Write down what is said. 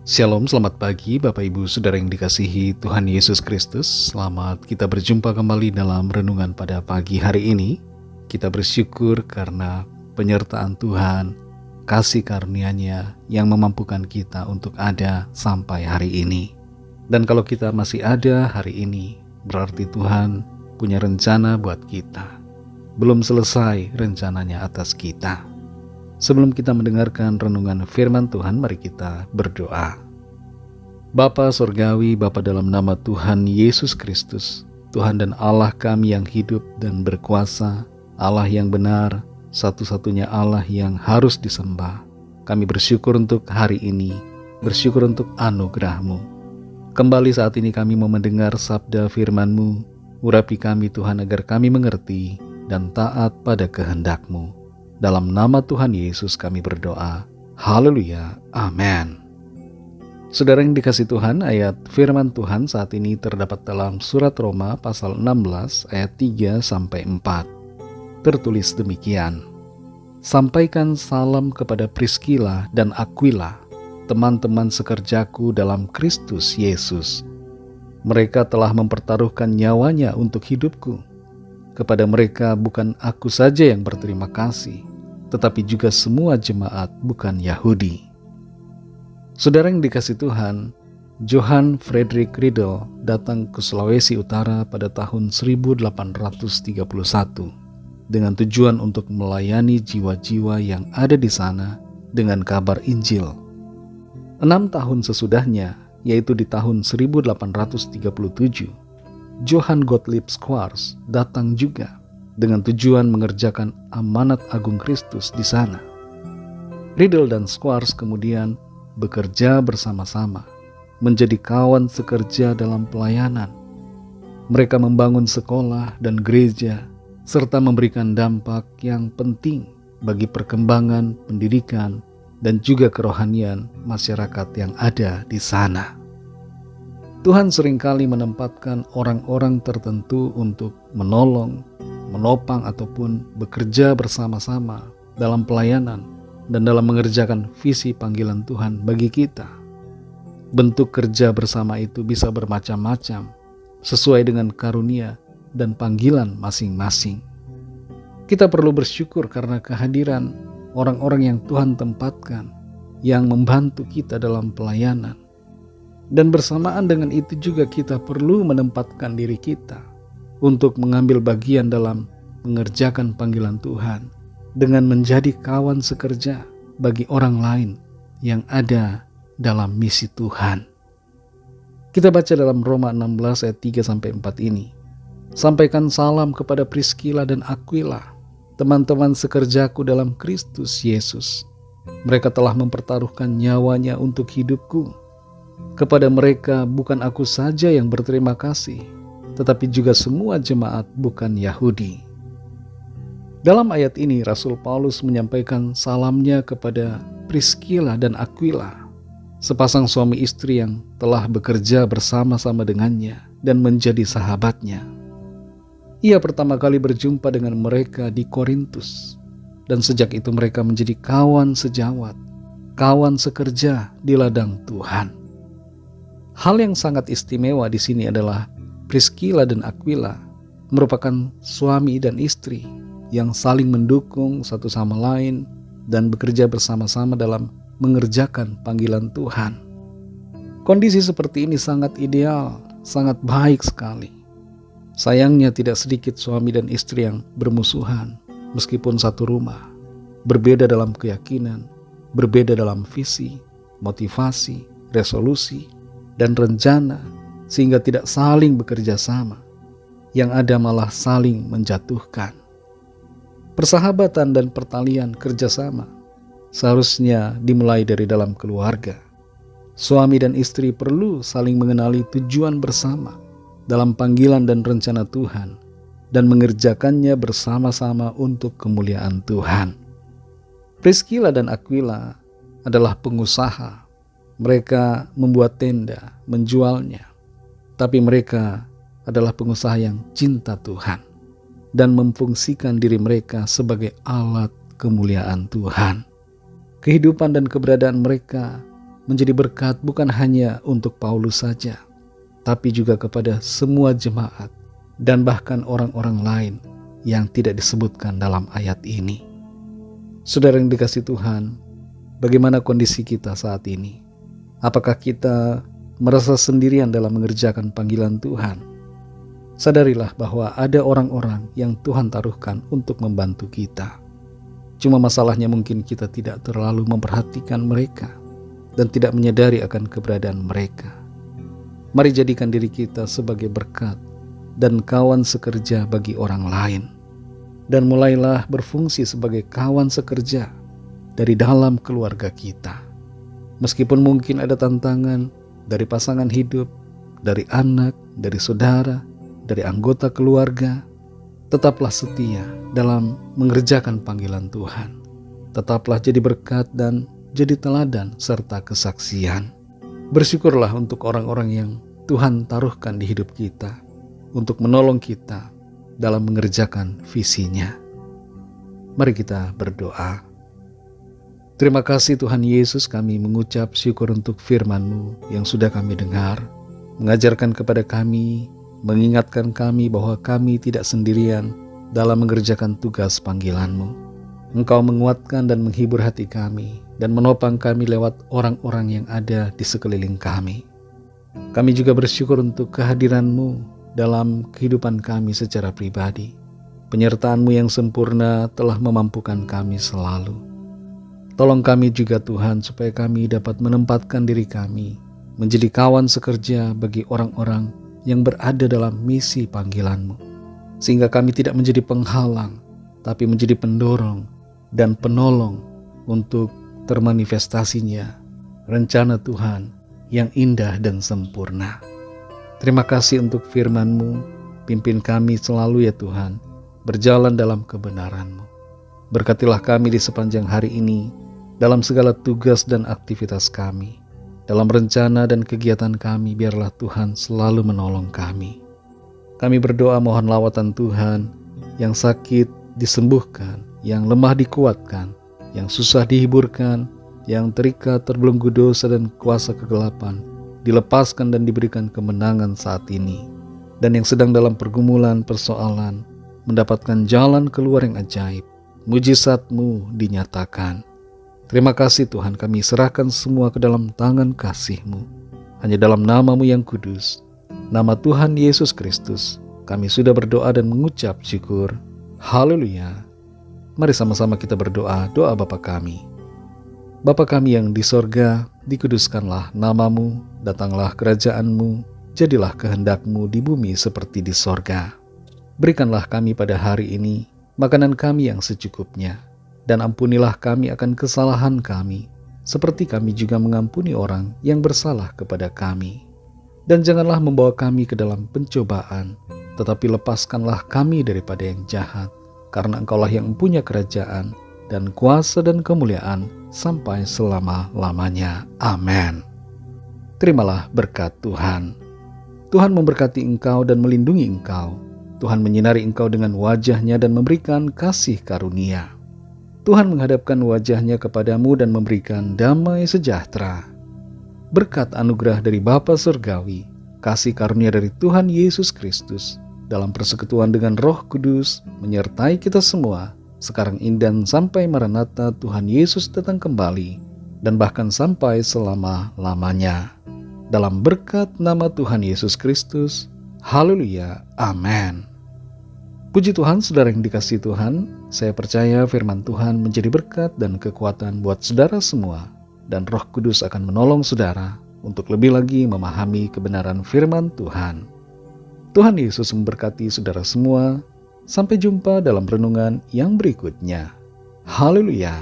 Shalom, selamat pagi Bapak Ibu Saudara yang dikasihi Tuhan Yesus Kristus. Selamat kita berjumpa kembali dalam renungan pada pagi hari ini. Kita bersyukur karena penyertaan Tuhan, kasih karunia-Nya yang memampukan kita untuk ada sampai hari ini. Dan kalau kita masih ada hari ini, berarti Tuhan punya rencana buat kita. Belum selesai rencananya atas kita. Sebelum kita mendengarkan renungan firman Tuhan, mari kita berdoa. Bapa Sorgawi, Bapa dalam nama Tuhan Yesus Kristus, Tuhan dan Allah kami yang hidup dan berkuasa, Allah yang benar, satu-satunya Allah yang harus disembah. Kami bersyukur untuk hari ini, bersyukur untuk anugerah-Mu. Kembali saat ini kami mau mendengar sabda firman-Mu, urapi kami Tuhan agar kami mengerti dan taat pada kehendak-Mu. Dalam nama Tuhan Yesus kami berdoa. Haleluya. Amin. Saudara yang dikasihi Tuhan, ayat firman Tuhan saat ini terdapat dalam surat Roma pasal 16 ayat 3-4. Tertulis demikian. Sampaikan salam kepada Priskila dan Aquila, teman-teman sekerjaku dalam Kristus Yesus. Mereka telah mempertaruhkan nyawanya untuk hidupku. Kepada mereka bukan aku saja yang berterima kasih, tetapi juga semua jemaat bukan Yahudi. Saudara yang dikasihi Tuhan, Johann Friedrich Riedel datang ke Sulawesi Utara pada tahun 1831 dengan tujuan untuk melayani jiwa-jiwa yang ada di sana dengan kabar Injil. 6 tahun sesudahnya, yaitu di tahun 1837, Johann Gottlieb Squarz datang juga dengan tujuan mengerjakan amanat agung Kristus di sana. Riedel dan Squarz kemudian bekerja bersama-sama, menjadi kawan sekerja dalam pelayanan. Mereka membangun sekolah dan gereja, serta memberikan dampak yang penting bagi perkembangan pendidikan dan juga kerohanian masyarakat yang ada di sana. Tuhan seringkali menempatkan orang-orang tertentu untuk menolong, menopang ataupun bekerja bersama-sama dalam pelayanan dan dalam mengerjakan visi panggilan Tuhan bagi kita. Bentuk kerja bersama itu bisa bermacam-macam sesuai dengan karunia dan panggilan masing-masing. Kita perlu bersyukur karena kehadiran orang-orang yang Tuhan tempatkan yang membantu kita dalam pelayanan. Dan bersamaan dengan itu juga kita perlu menempatkan diri kita untuk mengambil bagian dalam mengerjakan panggilan Tuhan dengan menjadi kawan sekerja bagi orang lain yang ada dalam misi Tuhan. Kita baca dalam Roma 16 ayat 3-4 ini. Sampaikan salam kepada Priskila dan Aquila, teman-teman sekerjaku dalam Kristus Yesus. Mereka telah mempertaruhkan nyawanya untuk hidupku. Kepada mereka bukan aku saja yang berterima kasih, tetapi juga semua jemaat bukan Yahudi. Dalam ayat ini Rasul Paulus menyampaikan salamnya kepada Priskila dan Aquila, sepasang suami istri yang telah bekerja bersama-sama dengannya dan menjadi sahabatnya. Ia pertama kali berjumpa dengan mereka di Korintus, dan sejak itu mereka menjadi kawan sejawat, kawan sekerja di ladang Tuhan. Hal yang sangat istimewa di sini adalah Priskila dan Aquila merupakan suami dan istri yang saling mendukung satu sama lain dan bekerja bersama-sama dalam mengerjakan panggilan Tuhan. Kondisi seperti ini sangat ideal, sangat baik sekali. Sayangnya tidak sedikit suami dan istri yang bermusuhan meskipun satu rumah, berbeda dalam keyakinan, berbeda dalam visi, motivasi, resolusi, dan rencana, sehingga tidak saling bekerja sama. Yang ada malah saling menjatuhkan. Persahabatan dan pertalian kerjasama seharusnya dimulai dari dalam keluarga. Suami dan istri perlu saling mengenali tujuan bersama dalam panggilan dan rencana Tuhan dan mengerjakannya bersama-sama untuk kemuliaan Tuhan. Priskila dan Aquila adalah pengusaha. Mereka membuat tenda, menjualnya. Tapi mereka adalah pengusaha yang cinta Tuhan dan memfungsikan diri mereka sebagai alat kemuliaan Tuhan. Kehidupan dan keberadaan mereka menjadi berkat bukan hanya untuk Paulus saja, tapi juga kepada semua jemaat dan bahkan orang-orang lain yang tidak disebutkan dalam ayat ini. Saudara yang dikasihi Tuhan, bagaimana kondisi kita saat ini? Apakah kita merasa sendirian dalam mengerjakan panggilan Tuhan? Sadarilah bahwa ada orang-orang yang Tuhan taruhkan untuk membantu kita. Cuma masalahnya mungkin kita tidak terlalu memperhatikan mereka dan tidak menyadari akan keberadaan mereka. Mari jadikan diri kita sebagai berkat dan kawan sekerja bagi orang lain. Dan mulailah berfungsi sebagai kawan sekerja dari dalam keluarga kita. Meskipun mungkin ada tantangan dari pasangan hidup, dari anak, dari saudara, dari anggota keluarga, tetaplah setia dalam mengerjakan panggilan Tuhan. Tetaplah jadi berkat dan jadi teladan serta kesaksian. Bersyukurlah untuk orang-orang yang Tuhan taruhkan di hidup kita untuk menolong kita dalam mengerjakan visinya. Mari kita berdoa. Terima kasih Tuhan Yesus, kami mengucap syukur untuk firman-Mu yang sudah kami dengar, mengajarkan kepada kami, mengingatkan kami bahwa kami tidak sendirian dalam mengerjakan tugas panggilan-Mu. Engkau menguatkan dan menghibur hati kami dan menopang kami lewat orang-orang yang ada di sekeliling kami. Kami juga bersyukur untuk kehadiran-Mu dalam kehidupan kami secara pribadi. Penyertaan-Mu yang sempurna telah memampukan kami selalu. Tolong kami juga Tuhan supaya kami dapat menempatkan diri kami menjadi kawan sekerja bagi orang-orang yang berada dalam misi panggilan-Mu, sehingga kami tidak menjadi penghalang, tapi menjadi pendorong dan penolong untuk termanifestasinya rencana Tuhan yang indah dan sempurna. Terima kasih untuk firman-Mu, pimpin kami selalu ya Tuhan, berjalan dalam kebenaran-Mu. Berkatilah kami di sepanjang hari ini, dalam segala tugas dan aktivitas kami. Dalam rencana dan kegiatan kami, biarlah Tuhan selalu menolong kami. Kami berdoa mohon lawatan Tuhan, yang sakit disembuhkan, yang lemah dikuatkan, yang susah dihiburkan, yang terikat terbelenggu dosa dan kuasa kegelapan, dilepaskan dan diberikan kemenangan saat ini. Dan yang sedang dalam pergumulan persoalan, mendapatkan jalan keluar yang ajaib, mujizat-Mu dinyatakan. Terima kasih Tuhan, kami serahkan semua ke dalam tangan kasih-Mu. Hanya dalam nama-Mu yang kudus, nama Tuhan Yesus Kristus, kami sudah berdoa dan mengucap syukur. Haleluya. Mari sama-sama kita berdoa, doa Bapa kami. Bapa kami yang di sorga, dikuduskanlah nama-Mu, datanglah kerajaan-Mu, jadilah kehendak-Mu di bumi seperti di sorga. Berikanlah kami pada hari ini makanan kami yang secukupnya, dan ampunilah kami akan kesalahan kami, seperti kami juga mengampuni orang yang bersalah kepada kami. Dan janganlah membawa kami ke dalam pencobaan, tetapi lepaskanlah kami daripada yang jahat, karena Engkaulah yang mempunyai kerajaan, dan kuasa dan kemuliaan, sampai selama-lamanya. Amin. Terimalah berkat Tuhan. Tuhan memberkati engkau dan melindungi engkau. Tuhan menyinari engkau dengan wajah-Nya dan memberikan kasih karunia. Tuhan menghadapkan wajah-Nya kepadamu dan memberikan damai sejahtera. Berkat anugerah dari Bapa Surgawi, kasih karunia dari Tuhan Yesus Kristus, dalam persekutuan dengan Roh Kudus, menyertai kita semua, sekarang ini dan sampai Maranatha Tuhan Yesus datang kembali, dan bahkan sampai selama-lamanya. Dalam berkat nama Tuhan Yesus Kristus, haleluya, amin. Puji Tuhan, saudara yang dikasihi Tuhan, saya percaya firman Tuhan menjadi berkat dan kekuatan buat saudara semua, dan Roh Kudus akan menolong saudara untuk lebih lagi memahami kebenaran firman Tuhan. Tuhan Yesus memberkati saudara semua. Sampai jumpa dalam renungan yang berikutnya. Haleluya.